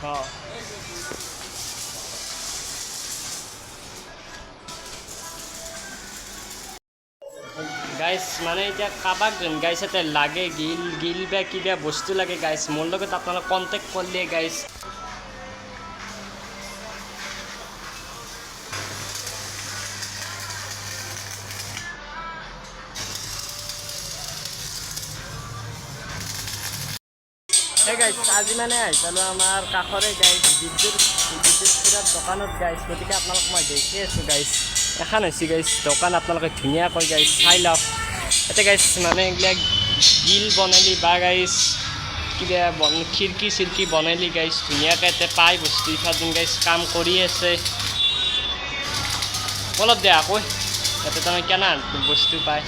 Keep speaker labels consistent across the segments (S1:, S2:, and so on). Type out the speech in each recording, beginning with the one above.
S1: অঁ গাইছ মানে এতিয়া কাৰোবাক গাইছ এটা লাগে গিল বা কিবা বস্তু লাগে গাইছ মোৰ লগত আপোনালোক কণ্টেক্ট কৰিলে গাইছ এই গাইছ আজি মানে আহিছিলোঁ আমাৰ কাষৰে গাইছ বিদ্যুৎ খুৰাৰ দোকানত গাইছ গতিকে আপোনালোক মই দেখি আছোঁ গাইছ এখন হৈছে গাইছ দোকান আপোনালোকে ধুনীয়াকৈ গাইছ চাই লওক ইয়াতে গাইছ মানে এইবিলাক গিল বনালি বা গাইছ কিবা খিৰিকী চিৰিকী বনালি গাইছ ধুনীয়াকৈ ইয়াতে পাই বস্তু ইফালে গাইছ কাম কৰি আছে অলপ দে আকৌ ইয়াতে তাৰমানে কেনা বস্তু পায়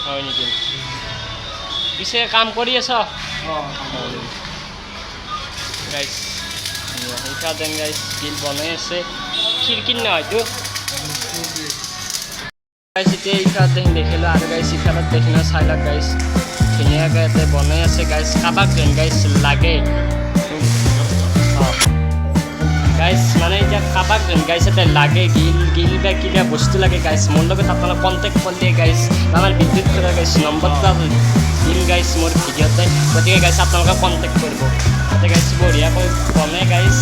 S1: হয় নেকি পিছে কাম কৰি আছ গাইছ ইফালে গাইছ গিল বনাই আছে খিৰিকী নহয়তো গাইছ এতিয়া ইফালে দেখিলোঁ আৰু গাইছ ইফালত দেখিলোঁ চাই লওক গাইছ ধুনীয়াকৈ ইয়াতে বনাই আছে গাইছ কাৰোবাক গাইছ লাগে গাইছ মানে এতিয়া কাৰোবাক গাইছ এটা লাগে গিল বা কিবা বস্তু লাগে গাইছ মোৰ লগত আপোনালোক কণ্টেক্ট কৰিলে গাইছ আমাৰ বিদ্যুৎ খুৰা গাইছ নম্বৰটো দিম গাইছ মোৰ ভিডিঅ'তে গতিকে গাইছ আপোনালোকে কণ্টেক্ট কৰিব তাতে গাইছ বঢ়িয়াকৈ বনাই গাইছ